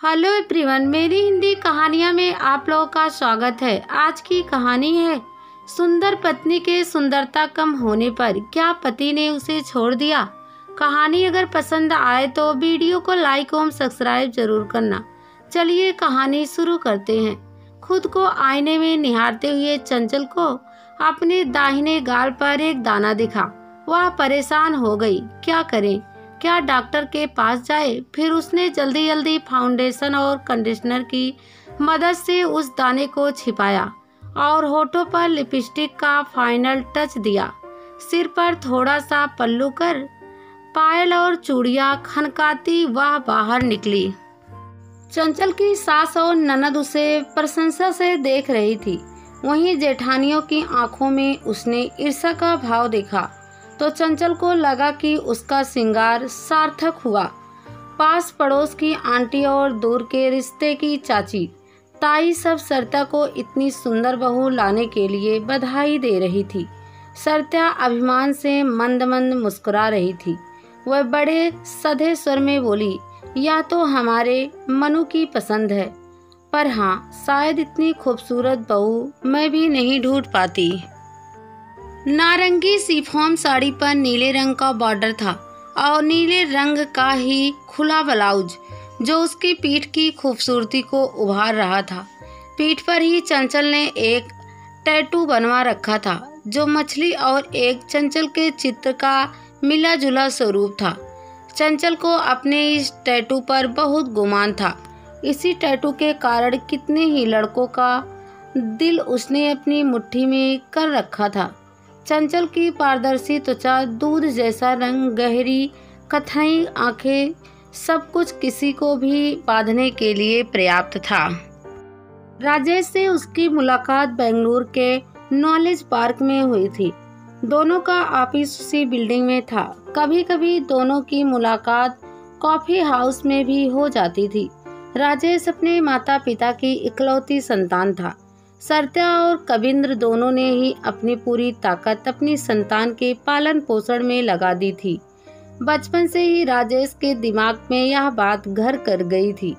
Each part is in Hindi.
हेलो एवरीवन, मेरी हिंदी कहानियाँ में आप लोगों का स्वागत है। आज की कहानी है सुंदर पत्नी के सुंदरता कम होने पर क्या पति ने उसे छोड़ दिया। कहानी अगर पसंद आए तो वीडियो को लाइक और सब्सक्राइब जरूर करना। चलिए कहानी शुरू करते हैं। खुद को आईने में निहारते हुए चंचल को अपने दाहिने गाल पर एक दाना दिखा। वह परेशान हो गई। क्या करें, क्या डॉक्टर के पास जाए। फिर उसने जल्दी जल्दी फाउंडेशन और कंडीशनर की मदद से उस दाने को छिपाया और होठों पर लिपस्टिक का फाइनल टच दिया। सिर पर थोड़ा सा पल्लू कर पायल और चूड़ियां खनकाती वह बाहर निकली। चंचल की सास और ननद उसे प्रशंसा से देख रही थी। वहीं जेठानियों की आंखों में उसने ईर्ष्या का भाव देखा तो चंचल को लगा कि उसका श्रृंगार सार्थक हुआ। पास पड़ोस की आंटी और दूर के रिश्ते की चाची ताई सब सरिता को इतनी सुंदर बहू लाने के लिए बधाई दे रही थी। सरिता अभिमान से मंद मंद मुस्कुरा रही थी। वह बड़े सधे स्वर में बोली, यह तो हमारे मनु की पसंद है, पर हाँ, शायद इतनी खूबसूरत बहू मैं भी नहीं ढूंढ पाती। नारंगी शिफॉन साड़ी पर नीले रंग का बॉर्डर था और नीले रंग का ही खुला ब्लाउज जो उसकी पीठ की खूबसूरती को उभार रहा था। पीठ पर ही चंचल ने एक टैटू बनवा रखा था जो मछली और एक चंचल के चित्र का मिला जुला स्वरूप था। चंचल को अपने इस टैटू पर बहुत गुमान था। इसी टैटू के कारण कितने ही लड़कों का दिल उसने अपनी मुट्ठी में कर रखा था। चंचल की पारदर्शी त्वचा, दूध जैसा रंग, गहरी कथई आंखें, सब कुछ किसी को भी बांधने के लिए पर्याप्त था। राजेश से उसकी मुलाकात बेंगलुरु के नॉलेज पार्क में हुई थी। दोनों का ऑफिस उसी बिल्डिंग में था। कभी कभी दोनों की मुलाकात कॉफी हाउस में भी हो जाती थी। राजेश अपने माता पिता की इकलौती संतान था। सरिता और कविंद्र दोनों ने ही अपनी पूरी ताकत अपनी संतान के पालन पोषण में लगा दी थी। बचपन से ही राजेश के दिमाग में यह बात घर कर गई थी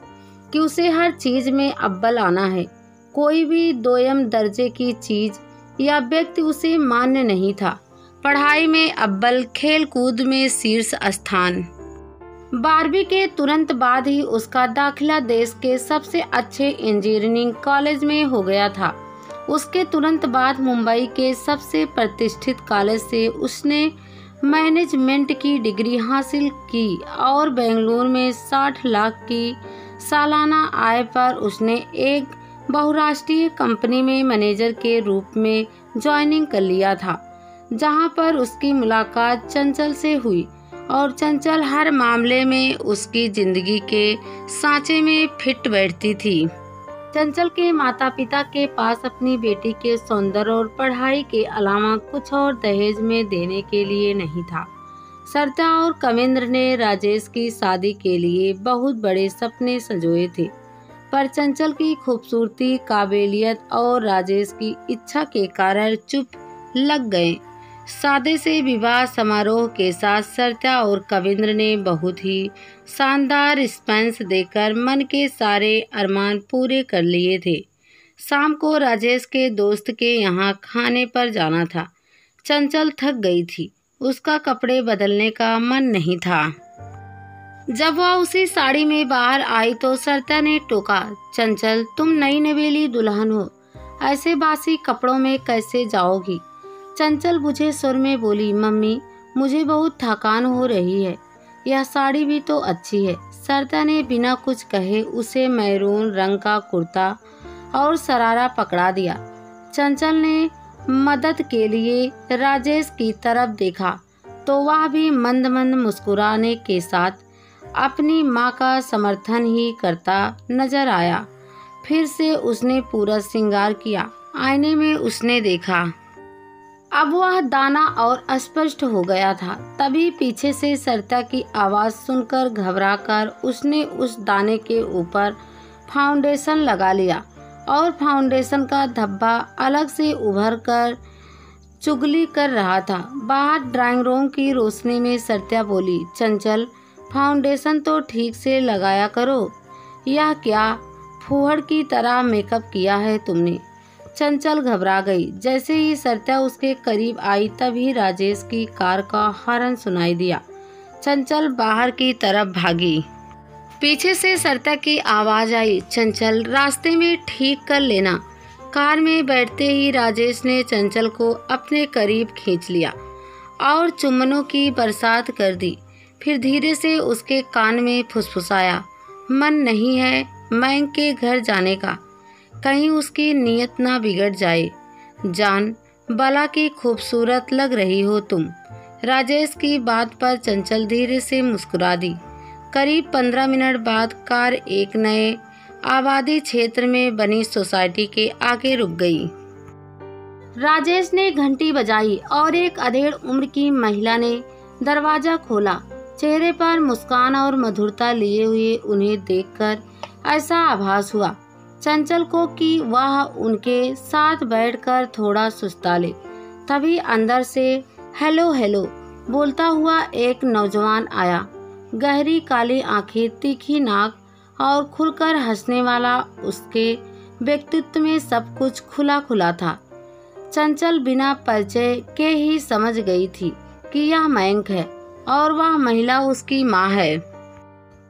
कि उसे हर चीज में अव्वल आना है। कोई भी दोयम दर्जे की चीज या व्यक्ति उसे मान्य नहीं था। पढ़ाई में अव्वल, खेल कूद में शीर्ष स्थान। 12वीं के तुरंत बाद ही उसका दाखिला देश के सबसे अच्छे इंजीनियरिंग कॉलेज में हो गया था। उसके तुरंत बाद मुंबई के सबसे प्रतिष्ठित कॉलेज से उसने मैनेजमेंट की डिग्री हासिल की और बेंगलुरु में 60 लाख की सालाना आय पर उसने एक बहुराष्ट्रीय कंपनी में मैनेजर के रूप में ज्वाइनिंग कर लिया था, जहां पर उसकी मुलाकात चंचल से हुई और चंचल हर मामले में उसकी जिंदगी के सांचे में फिट बैठती थी। चंचल के माता पिता के पास अपनी बेटी के सौंदर्य और पढ़ाई के अलावा कुछ और दहेज में देने के लिए नहीं था। सरिता और कविंद्र ने राजेश की शादी के लिए बहुत बड़े सपने संजोए थे, पर चंचल की खूबसूरती, काबिलियत और राजेश की इच्छा के कारण चुप लग गए। सादे से विवाह समारोह के साथ सरिता और कविंद्र ने बहुत ही शानदार रिस्पॉन्स देकर मन के सारे अरमान पूरे कर लिए थे। शाम को राजेश के दोस्त के यहाँ खाने पर जाना था। चंचल थक गई थी। उसका कपड़े बदलने का मन नहीं था। जब वह उसी साड़ी में बाहर आई तो सरिता ने टोका, चंचल, तुम नई नवेली दुल्हन हो, ऐसे बासी कपड़ों में कैसे जाओगी। चंचल बुझे सुर में बोली, मम्मी, मुझे बहुत थकान हो रही है, यह साड़ी भी तो अच्छी है। सरिता ने बिना कुछ कहे उसे मैरून रंग का कुर्ता और शरारा पकड़ा दिया। चंचल ने मदद के लिए राजेश की तरफ देखा तो वह भी मंद मंद मुस्कुराने के साथ अपनी माँ का समर्थन ही करता नजर आया। फिर से उसने पूरा श्रृंगार किया। आईने में उसने देखा, अब वह दाना और स्पष्ट हो गया था। तभी पीछे से सरिता की आवाज़ सुनकर घबराकर उसने उस दाने के ऊपर फाउंडेशन लगा लिया और फाउंडेशन का धब्बा अलग से उभर कर चुगली कर रहा था। बाहर ड्राइंग रूम की रोशनी में सरिता बोली, चंचल, फाउंडेशन तो ठीक से लगाया करो। यह क्या फूहड़ की तरह मेकअप किया है तुमने? चंचल घबरा गई। जैसे ही सरिता उसके करीब आई तभी राजेश की कार का हॉर्न सुनाई दिया। चंचल बाहर की तरफ भागी। पीछे से सरिता की आवाज आई, चंचल रास्ते में ठीक कर लेना। कार में बैठते ही राजेश ने चंचल को अपने करीब खींच लिया और चुम्बनों की बरसात कर दी। फिर धीरे से उसके कान में फुसफुसाया, मन नहीं है मयंक के घर जाने का, कहीं उसकी नीयत ना बिगड़ जाए। जान बला की खूबसूरत लग रही हो तुम। राजेश की बात पर चंचल धीरे से मुस्कुरा दी। करीब 15 मिनट बाद कार एक नए आबादी क्षेत्र में बनी सोसाइटी के आगे रुक गई। राजेश ने घंटी बजाई और एक अधेड़ उम्र की महिला ने दरवाजा खोला। चेहरे पर मुस्कान और मधुरता लिए हुए उन्हें देखकर ऐसा आभास हुआ चंचल को कि वह उनके साथ बैठकर थोड़ा सुस्ता ले। तभी अंदर से हेलो हेलो बोलता हुआ एक नौजवान आया। गहरी काली आंखें, तीखी नाक और खुलकर हंसने वाला। उसके व्यक्तित्व में सब कुछ खुला खुला था। चंचल बिना परिचय के ही समझ गई थी कि यह मयंक है और वह महिला उसकी माँ है।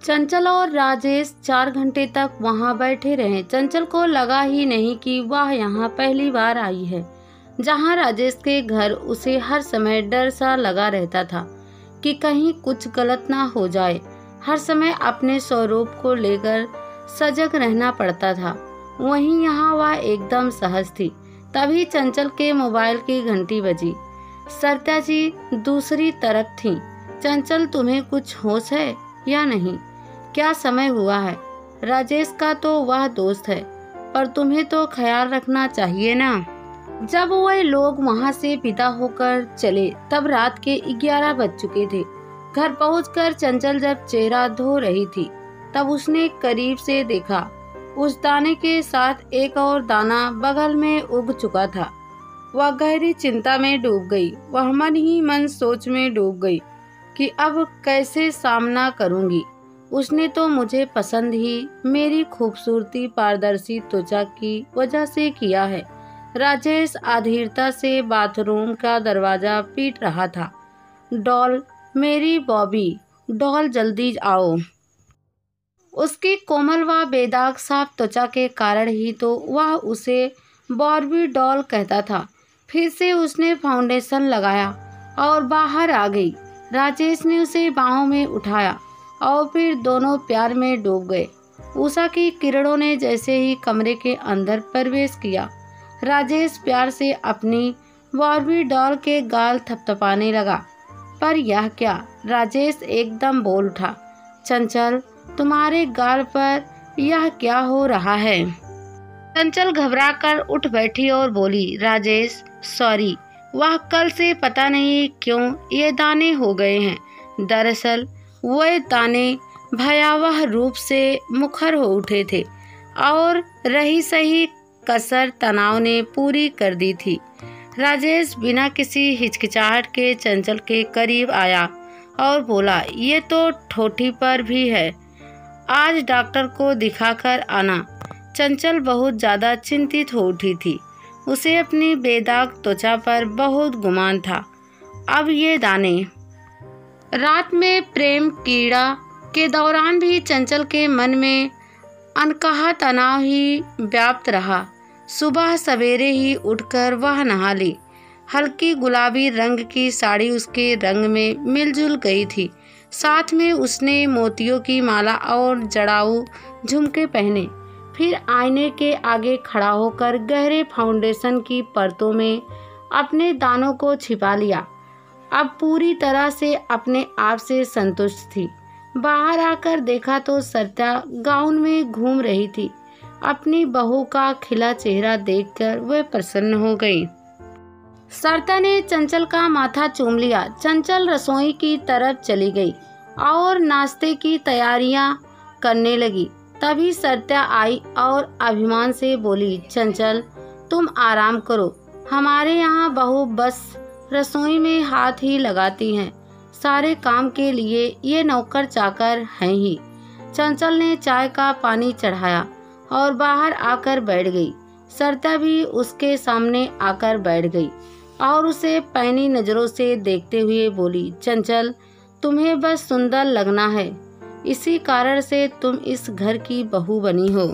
चंचल और राजेश 4 घंटे तक वहां बैठे रहे। चंचल को लगा ही नहीं कि वह यहाँ पहली बार आई है। जहाँ राजेश के घर उसे हर समय डर सा लगा रहता था कि कहीं कुछ गलत ना हो जाए। हर समय अपने स्वरूप को लेकर सजग रहना पड़ता था। वहीं यहाँ वह एकदम सहज थी। तभी चंचल के मोबाइल की घंटी बजी। सरिता जी दूसरी तरफ थी। चंचल, तुम्हें कुछ होश है या नहीं? क्या समय हुआ है? राजेश का तो वह दोस्त है, पर तुम्हें तो ख्याल रखना चाहिए ना। जब वह लोग वहां से विदा होकर चले तब रात के 11 बज चुके थे। घर पहुंचकर चंचल जब चेहरा धो रही थी तब उसने करीब से देखा। उस दाने के साथ एक और दाना बगल में उग चुका था। वह गहरी चिंता में डूब गई। वह मन ही मन सोच में डूब गई कि अब कैसे सामना करूंगी। उसने तो मुझे पसंद ही मेरी खूबसूरती, पारदर्शी त्वचा की वजह से किया है। राजेश अधीरता से बाथरूम का दरवाजा पीट रहा था। डॉल, मेरी बॉबी डॉल, जल्दी आओ। उसकी कोमल व बेदाग साफ त्वचा के कारण ही तो वह उसे बॉर्बी डॉल कहता था। फिर से उसने फाउंडेशन लगाया और बाहर आ गई। राजेश ने उसे बाहों में उठाया और फिर दोनों प्यार में डूब गए। उषा की किरणों ने जैसे ही कमरे के अंदर प्रवेश किया, राजेश प्यार से अपनी बॉर्बी डॉल के गाल थपथपाने लगा। पर यह क्या? राजेश एकदम बोल उठा, चंचल, तुम्हारे गाल पर यह क्या हो रहा है? चंचल घबराकर उठ बैठी और बोली, राजेश सॉरी, वह कल से पता नहीं क्यों ये दाने हो गए हैं। दरअसल वह दाने भयावह रूप से मुखर हो उठे थे और रही सही कसर तनाव ने पूरी कर दी थी। राजेश बिना किसी हिचकिचाहट के चंचल के करीब आया और बोला, ये तो ठोठी पर भी है, आज डॉक्टर को दिखाकर आना। चंचल बहुत ज़्यादा चिंतित हो उठी थी। उसे अपनी बेदाग त्वचा पर बहुत गुमान था। अब ये दाने। रात में प्रेम कीड़ा के दौरान भी चंचल के मन में अनकहा तनाव ही व्याप्त रहा। सुबह सवेरे ही उठकर वह नहा ली। हल्की गुलाबी रंग की साड़ी उसके रंग में मिलजुल गई थी। साथ में उसने मोतियों की माला और जड़ाऊ झुमके पहने। फिर आईने के आगे खड़ा होकर गहरे फाउंडेशन की परतों में अपने दानों को छिपा लिया। अब पूरी तरह से अपने आप से संतुष्ट थी। बाहर आकर देखा तो सरिता गाउन में घूम रही थी। अपनी बहू का खिला चेहरा देखकर वह प्रसन्न हो गई। सरिता ने चंचल का माथा चूम लिया। चंचल रसोई की तरफ चली गई और नाश्ते की तैयारियां करने लगी। तभी सरिता आई और अभिमान से बोली, चंचल, तुम आराम करो। हमारे यहाँ बहू बस रसोई में हाथ ही लगाती हैं। सारे काम के लिए ये नौकर चाकर हैं ही। चंचल ने चाय का पानी चढ़ाया और बाहर आकर बैठ गई। सरिता भी उसके सामने आकर बैठ गई और उसे पैनी नजरों से देखते हुए बोली, चंचल, तुम्हें बस सुंदर लगना है, इसी कारण से तुम इस घर की बहू बनी हो।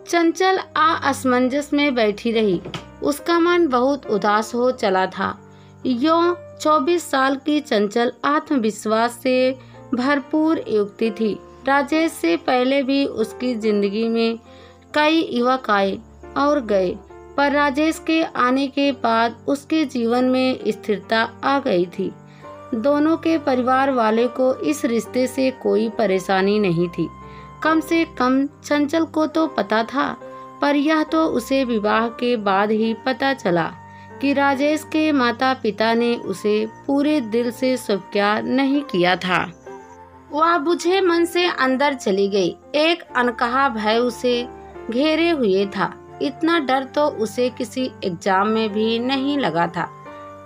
चंचल असमंजस में बैठी रही। उसका मन बहुत उदास हो चला था। यों 24 साल की चंचल आत्मविश्वास से भरपूर युवती थी। राजेश से पहले भी उसकी जिंदगी में कई युवक आए और गए, पर राजेश के आने के बाद उसके जीवन में स्थिरता आ गई थी। दोनों के परिवार वाले को इस रिश्ते से कोई परेशानी नहीं थी। कम से कम चंचल को तो पता था, पर यह तो उसे विवाह के बाद ही पता चला कि राजेश के माता पिता ने उसे पूरे दिल से स्वीकार नहीं किया था। वह बुझे मन से अंदर चली गई। एक अनकहा भय उसे घेरे हुए था। इतना डर तो उसे किसी एग्जाम में भी नहीं लगा था।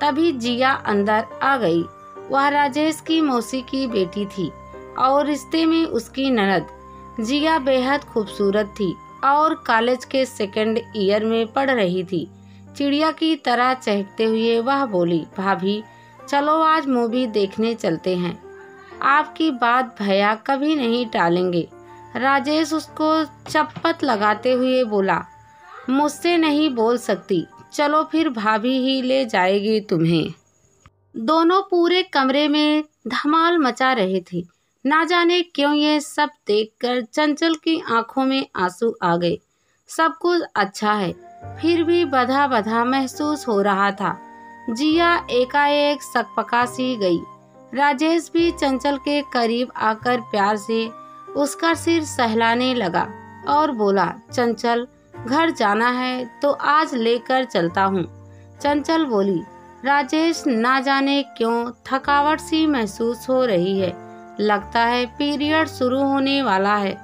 तभी जिया अंदर आ गई। वह राजेश की मौसी की बेटी थी और रिश्ते में उसकी ननद। जिया बेहद खूबसूरत थी और कॉलेज के सेकंड ईयर में पढ़ रही थी। चिड़िया की तरह चहकते हुए वह बोली, भाभी चलो आज मूवी देखने चलते हैं। आपकी बात भैया कभी नहीं टालेंगे। राजेश उसको चप्पत लगाते हुए बोला, मुझसे नहीं बोल सकती, चलो फिर भाभी ही ले जाएगी तुम्हें। दोनों पूरे कमरे में धमाल मचा रहे थे। ना जाने क्यों ये सब देखकर चंचल की आंखों में आंसू आ गए। सब कुछ अच्छा है, फिर भी बधा बधा महसूस हो रहा था। जिया एकाएक सकपका सी गई। राजेश भी चंचल के करीब आकर प्यार से उसका सिर सहलाने लगा और बोला, चंचल घर जाना है तो आज लेकर चलता हूँ। चंचल बोली, राजेश ना जाने क्यों थकावट सी महसूस हो रही है, लगता है पीरियड शुरू होने वाला है।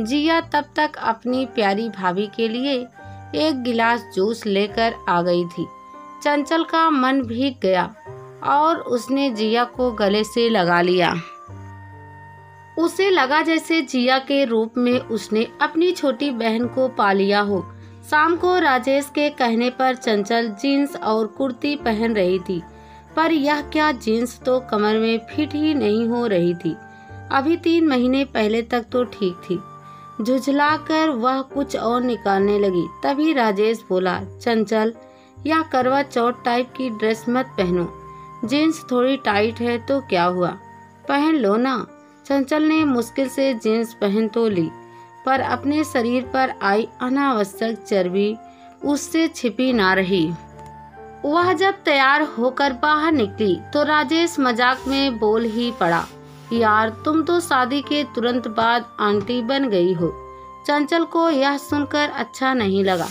जिया तब तक अपनी प्यारी भाभी के लिए एक गिलास जूस लेकर आ गई थी। चंचल का मन भीग गया और उसने जिया को गले से लगा लिया। उसे लगा जैसे जिया के रूप में उसने अपनी छोटी बहन को पा लिया हो। शाम को राजेश के कहने पर चंचल जीन्स और कुर्ती पहन रही थी, पर यह क्या जीन्स तो कमर में फिट ही नहीं हो रही थी। अभी 3 महीने पहले तक तो ठीक थी। झुझलाकर वह कुछ और निकालने लगी। तभी राजेश बोला, चंचल यह करवा चौथ टाइप की ड्रेस मत पहनो, जीन्स थोड़ी टाइट है तो क्या हुआ, पहन लो ना। चंचल ने मुश्किल से जीन्स पहन तो ली, पर अपने शरीर पर आई अनावश्यक चर्बी उससे छिपी ना रही। वह जब तैयार होकर बाहर निकली तो राजेश मजाक में बोल ही पड़ा, यार तुम तो शादी के तुरंत बाद आंटी बन गई हो। चंचल को यह सुनकर अच्छा नहीं लगा।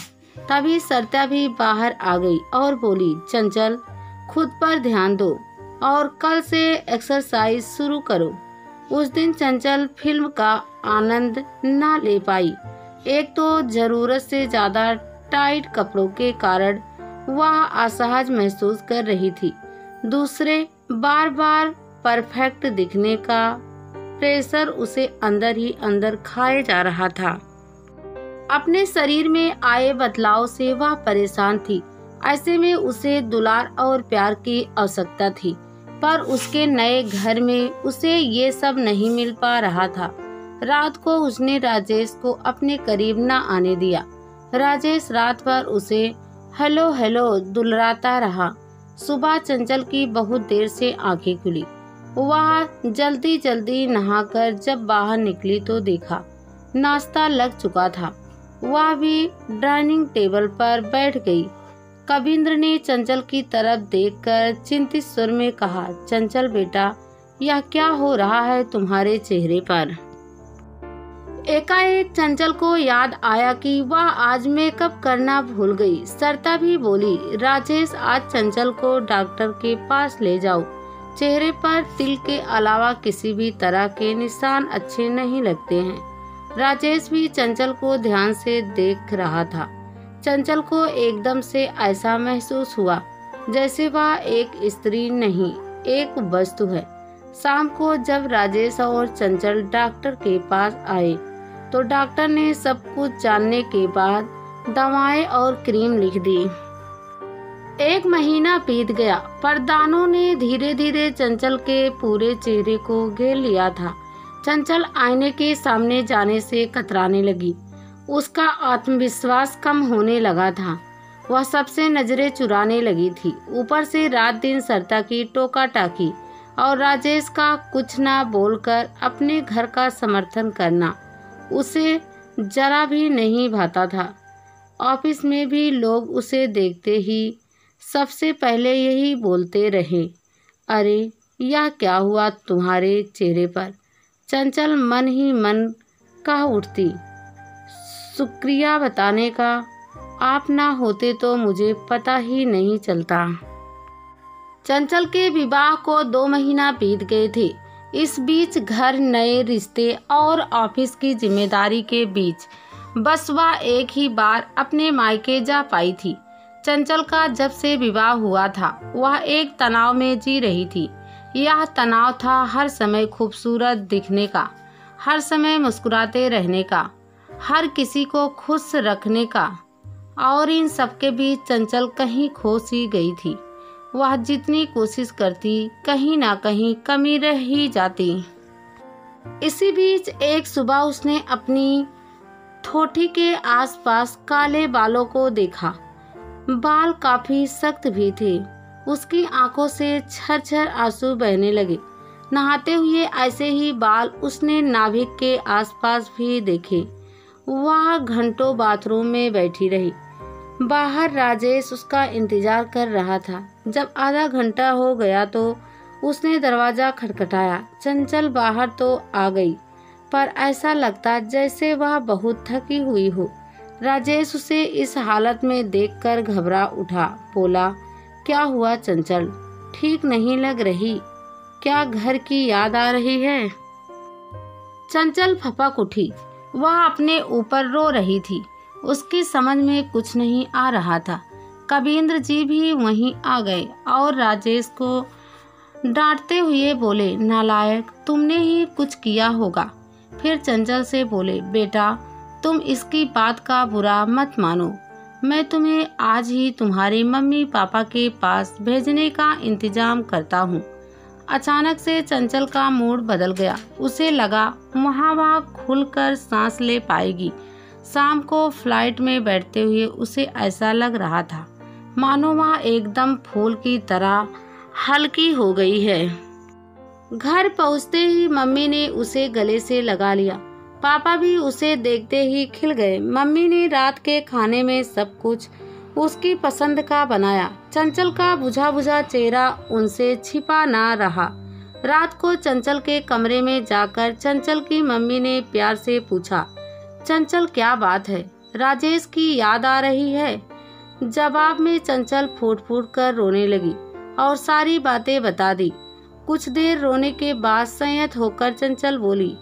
तभी सरिता भी बाहर आ गई और बोली, चंचल खुद पर ध्यान दो और कल से एक्सरसाइज शुरू करो। उस दिन चंचल फिल्म का आनंद ना ले पाई। एक तो जरूरत से ज्यादा टाइट कपड़ों के कारण वह असहज महसूस कर रही थी। दूसरे बार बार परफेक्ट दिखने का प्रेशर उसे अंदर ही अंदर खाए जा रहा था। अपने शरीर में आए बदलाव से वह परेशान थी। ऐसे में उसे दुलार और प्यार की आवश्यकता थी, पर उसके नए घर में उसे ये सब नहीं मिल पा रहा था। रात को उसने राजेश को अपने करीब न आने दिया। राजेश रात भर उसे हेलो हेलो दुलराता रहा। सुबह चंचल की बहुत देर से आंखें खुली। वह जल्दी जल्दी नहाकर जब बाहर निकली तो देखा नाश्ता लग चुका था। वह भी डाइनिंग टेबल पर बैठ गई। कविंद्र ने चंचल की तरफ देखकर चिंतित स्वर में कहा, चंचल बेटा यह क्या हो रहा है तुम्हारे चेहरे पर। एकाएक चंचल को याद आया कि वह आज मेकअप करना भूल गई। सरिता भी बोली, राजेश आज चंचल को डॉक्टर के पास ले जाओ। चेहरे पर तिल के अलावा किसी भी तरह के निशान अच्छे नहीं लगते हैं। राजेश भी चंचल को ध्यान से देख रहा था। चंचल को एकदम से ऐसा महसूस हुआ जैसे वह एक स्त्री नहीं एक वस्तु है। शाम को जब राजेश और चंचल डॉक्टर के पास आए तो डॉक्टर ने सब कुछ जानने के बाद दवाएं और क्रीम लिख दी। 1 महीना बीत गया पर दानों ने धीरे धीरे चंचल के पूरे चेहरे को घेर लिया था। चंचल आईने के सामने जाने से कतराने लगी। उसका आत्मविश्वास कम होने लगा था। वह सबसे नजरें चुराने लगी थी। ऊपर से रात दिन सरिता की टोका टाकी और राजेश का कुछ ना बोलकर अपने घर का समर्थन करना उसे जरा भी नहीं भाता था। ऑफिस में भी लोग उसे देखते ही सबसे पहले यही बोलते रहे, अरे यह क्या हुआ तुम्हारे चेहरे पर। चंचल मन ही मन कह उठती, शुक्रिया बताने का, आप ना होते तो मुझे पता ही नहीं चलता। चंचल के विवाह को 2 महीना बीत गए थे। इस बीच घर, नए रिश्ते और ऑफिस की जिम्मेदारी के बीच बस वह एक ही बार अपने मायके जा पाई थी। चंचल का जब से विवाह हुआ था वह एक तनाव में जी रही थी। यह तनाव था हर समय खूबसूरत दिखने का, हर समय मुस्कुराते रहने का, हर किसी को खुश रखने का। और इन सबके बीच चंचल कहीं खो सी गई थी। वह जितनी कोशिश करती कहीं ना कहीं कमी रह ही जाती। इसी बीच एक सुबह उसने अपनी ठोठी के आसपास काले बालों को देखा। बाल काफी सख्त भी थे। उसकी आंखों से झरझर आंसू बहने लगे। नहाते हुए ऐसे ही बाल उसने नाभिक के आसपास भी देखे। वह घंटों बाथरूम में बैठी रही। बाहर राजेश उसका इंतजार कर रहा था। जब आधा घंटा हो गया तो उसने दरवाजा खटखटाया। चंचल बाहर तो आ गई पर ऐसा लगता जैसे वह बहुत थकी हुई हो। राजेश उसे इस हालत में देखकर घबरा उठा। बोला, क्या हुआ चंचल, ठीक नहीं लग रही, क्या घर की याद आ रही है? चंचल फपक उठी। वह अपने ऊपर रो रही थी। उसकी समझ में कुछ नहीं आ रहा था। कबींद्र जी भी वहीं आ गए और राजेश को डांटते हुए बोले, नालायक, तुमने ही कुछ किया होगा। फिर चंचल से बोले, बेटा तुम इसकी बात का बुरा मत मानो, मैं तुम्हें आज ही तुम्हारे मम्मी पापा के पास भेजने का इंतजाम करता हूँ। अचानक से चंचल का मूड बदल गया। उसे लगा वह खुलकर सांस ले पाएगी। शाम को फ्लाइट में बैठते हुए उसे ऐसा लग रहा था मानो वह एकदम फूल की तरह हल्की हो गई है। घर पहुंचते ही मम्मी ने उसे गले से लगा लिया। पापा भी उसे देखते ही खिल गए। मम्मी ने रात के खाने में सब कुछ उसकी पसंद का बनाया। चंचल का बुझा बुझा चेहरा उनसे छिपा ना रहा। रात को चंचल के कमरे में जाकर चंचल की मम्मी ने प्यार से पूछा, चंचल क्या बात है, राजेश की याद आ रही है? जवाब में चंचल फूट फूट कर रोने लगी और सारी बातें बता दी। कुछ देर रोने के बाद संयत होकर चंचल बोली,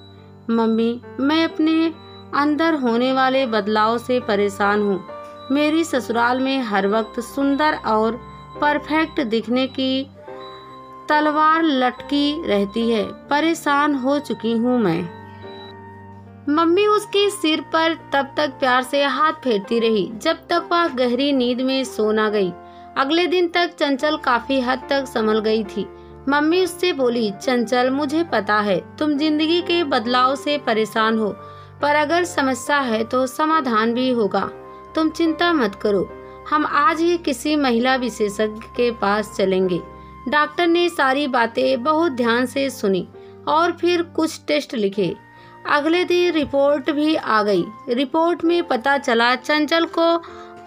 मम्मी मैं अपने अंदर होने वाले बदलाव से परेशान हूँ। मेरी ससुराल में हर वक्त सुंदर और परफेक्ट दिखने की तलवार लटकी रहती है। परेशान हो चुकी हूँ मैं। मम्मी उसके सिर पर तब तक प्यार से हाथ फेरती रही जब तक वह गहरी नींद में सो न गई। अगले दिन तक चंचल काफी हद तक संभल गई थी। मम्मी उससे बोली, चंचल मुझे पता है तुम जिंदगी के बदलाव से परेशान हो, पर अगर समस्या है तो समाधान भी होगा। तुम चिंता मत करो, हम आज ही किसी महिला विशेषज्ञ के पास चलेंगे। डॉक्टर ने सारी बातें बहुत ध्यान से सुनी और फिर कुछ टेस्ट लिखे। अगले दिन रिपोर्ट भी आ गई। रिपोर्ट में पता चला चंचल को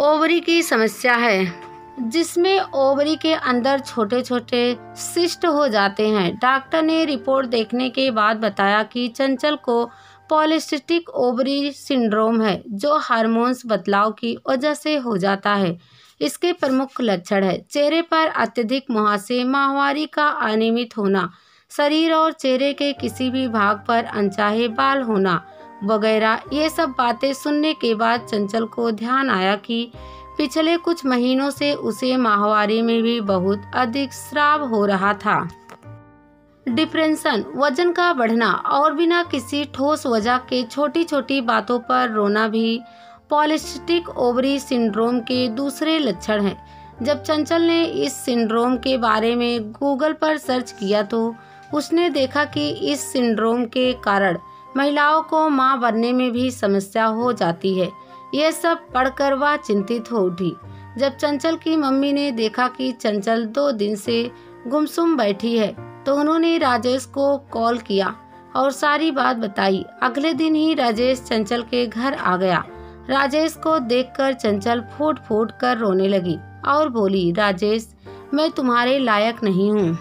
ओवरी की समस्या है, जिसमें ओवरी के अंदर छोटे छोटे सिस्ट हो जाते हैं। डॉक्टर ने रिपोर्ट देखने के बाद बताया कि चंचल को पॉलिसिस्टिक ओवरी सिंड्रोम है, जो हार्मोन्स बदलाव की वजह से हो जाता है। इसके प्रमुख लक्षण है चेहरे पर अत्यधिक मुहासे, माहवारी का अनियमित होना, शरीर और चेहरे के किसी भी भाग पर अनचाहे बाल होना वगैरह। ये सब बातें सुनने के बाद चंचल को ध्यान आया कि पिछले कुछ महीनों से उसे माहवारी में भी बहुत अधिक स्राव हो रहा था। डिप्रेशन, वजन का बढ़ना और बिना किसी ठोस वजह के छोटी छोटी बातों पर रोना भी पॉलिसिस्टिक ओवरी सिंड्रोम के दूसरे लक्षण हैं। जब चंचल ने इस सिंड्रोम के बारे में गूगल पर सर्च किया तो उसने देखा कि इस सिंड्रोम के कारण महिलाओं को मां बनने में भी समस्या हो जाती है। यह सब पढ़कर वह चिंतित हो उठी। जब चंचल की मम्मी ने देखा कि चंचल 2 दिन से गुमसुम बैठी है तो उन्होंने राजेश को कॉल किया और सारी बात बताई। अगले दिन ही राजेश चंचल के घर आ गया। राजेश को देखकर चंचल फूट फूट कर रोने लगी और बोली, राजेश, मैं तुम्हारे लायक नहीं हूँ।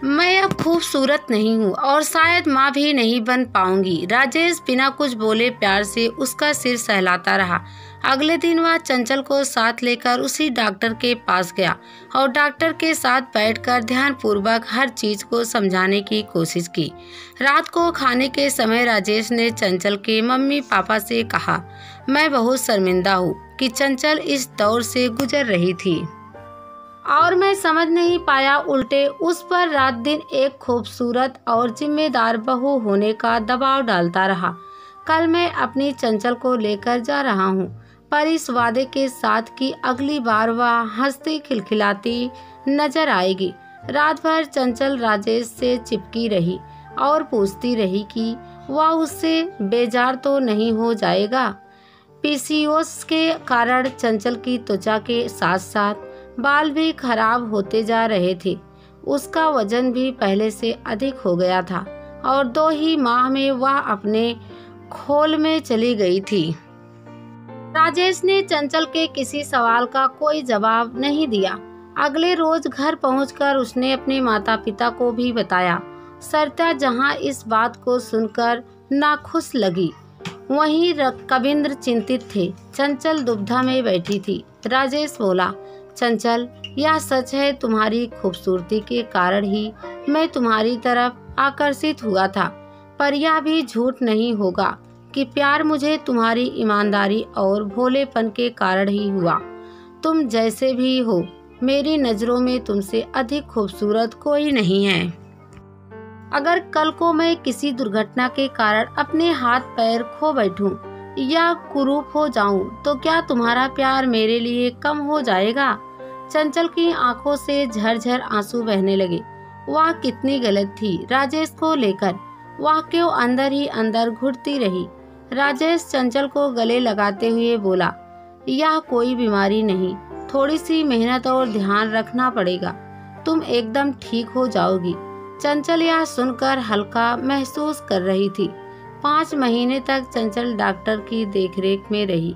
मैं अब खूबसूरत नहीं हूँ और शायद माँ भी नहीं बन पाऊंगी। राजेश बिना कुछ बोले प्यार से उसका सिर सहलाता रहा। अगले दिन वह चंचल को साथ लेकर उसी डॉक्टर के पास गया और डॉक्टर के साथ बैठकर ध्यानपूर्वक हर चीज को समझाने की कोशिश की। रात को खाने के समय राजेश ने चंचल के मम्मी पापा से कहा, मैं बहुत शर्मिंदा हूँ कि चंचल इस दौर से गुजर रही थी और मैं समझ नहीं पाया, उल्टे उस पर रात दिन एक खूबसूरत और जिम्मेदार बहू होने का दबाव डालता रहा। कल मैं अपनी चंचल को लेकर जा रहा हूँ, पर इस वादे के साथ कि अगली बार वह हंसती खिलखिलाती नजर आएगी। रात भर चंचल राजेश से चिपकी रही और पूछती रही कि वह उससे बेजार तो नहीं हो जाएगा। पीसीओएस के कारण चंचल की त्वचा के साथ साथ बाल भी खराब होते जा रहे थे। उसका वजन भी पहले से अधिक हो गया था और 2 ही माह में वह अपने खोल में चली गई थी। राजेश ने चंचल के किसी सवाल का कोई जवाब नहीं दिया। अगले रोज घर पहुंचकर उसने अपने माता पिता को भी बताया। सरिता जहां इस बात को सुनकर नाखुश लगी, वहीं कविंद्र चिंतित थे। चंचल दुविधा में बैठी थी। राजेश बोला, चंचल, यह सच है, तुम्हारी खूबसूरती के कारण ही मैं तुम्हारी तरफ आकर्षित हुआ था, पर यह भी झूठ नहीं होगा कि प्यार मुझे तुम्हारी ईमानदारी और भोलेपन के कारण ही हुआ। तुम जैसे भी हो, मेरी नजरों में तुमसे अधिक खूबसूरत कोई नहीं है। अगर कल को मैं किसी दुर्घटना के कारण अपने हाथ पैर खो बैठूं या कुरूप हो जाऊं, तो क्या तुम्हारा प्यार मेरे लिए कम हो जाएगा? चंचल की आंखों से झरझर आंसू बहने लगे। वह कितनी गलत थी राजेश को लेकर। वह क्यों अंदर ही अंदर घुटती रही। राजेश चंचल को गले लगाते हुए बोला, यह कोई बीमारी नहीं, थोड़ी सी मेहनत और ध्यान रखना पड़ेगा, तुम एकदम ठीक हो जाओगी। चंचल यह सुनकर हल्का महसूस कर रही थी। 5 महीने तक चंचल डॉक्टर की देखरेख में रही।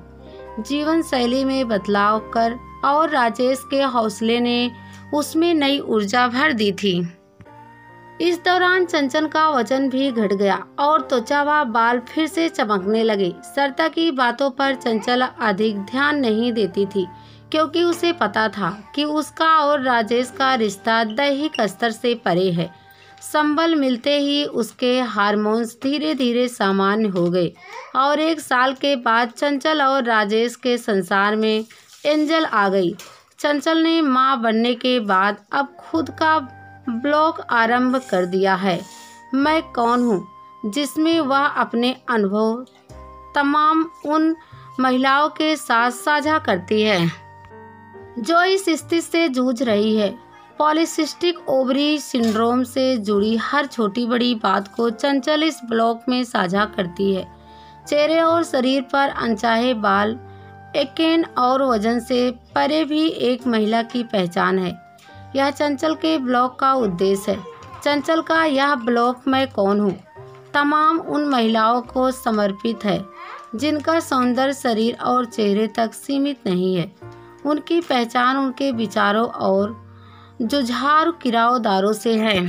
जीवन शैली में बदलाव कर और राजेश के हौसले ने उसमें नई ऊर्जा भर दी थी। इस दौरान चंचल का वजन भी घट गया और त्वचा व बाल फिर से चमकने लगे। सरिता की बातों पर चंचल अधिक ध्यान नहीं देती थी, क्योंकि उसे पता था कि उसका और राजेश का रिश्ता दैहिक स्तर से परे है। संबल मिलते ही उसके हार्मोन्स धीरे धीरे सामान्य हो गए और 1 साल के बाद चंचल और राजेश के संसार में एंजल आ गई। चंचल ने मां बनने के बाद अब खुद का ब्लॉग आरंभ कर दिया है, मैं कौन हूँ, जिसमें वह अपने अनुभव तमाम उन महिलाओं के साथ साझा करती है जो इस स्थिति से जूझ रही है। पॉलिसिस्टिक ओवरी सिंड्रोम से जुड़ी हर छोटी बड़ी बात को चंचल इस ब्लॉग में साझा करती है। चेहरे और शरीर पर अनचाहे बाल, एक्ने और वजन से परे भी एक महिला की पहचान है। यह चंचल के ब्लॉग का उद्देश्य है। चंचल का यह ब्लॉग मैं कौन हूँ तमाम उन महिलाओं को समर्पित है जिनका सौंदर्य शरीर और चेहरे तक सीमित नहीं है। उनकी पहचान उनके विचारों और जुझारू किरदारों से है।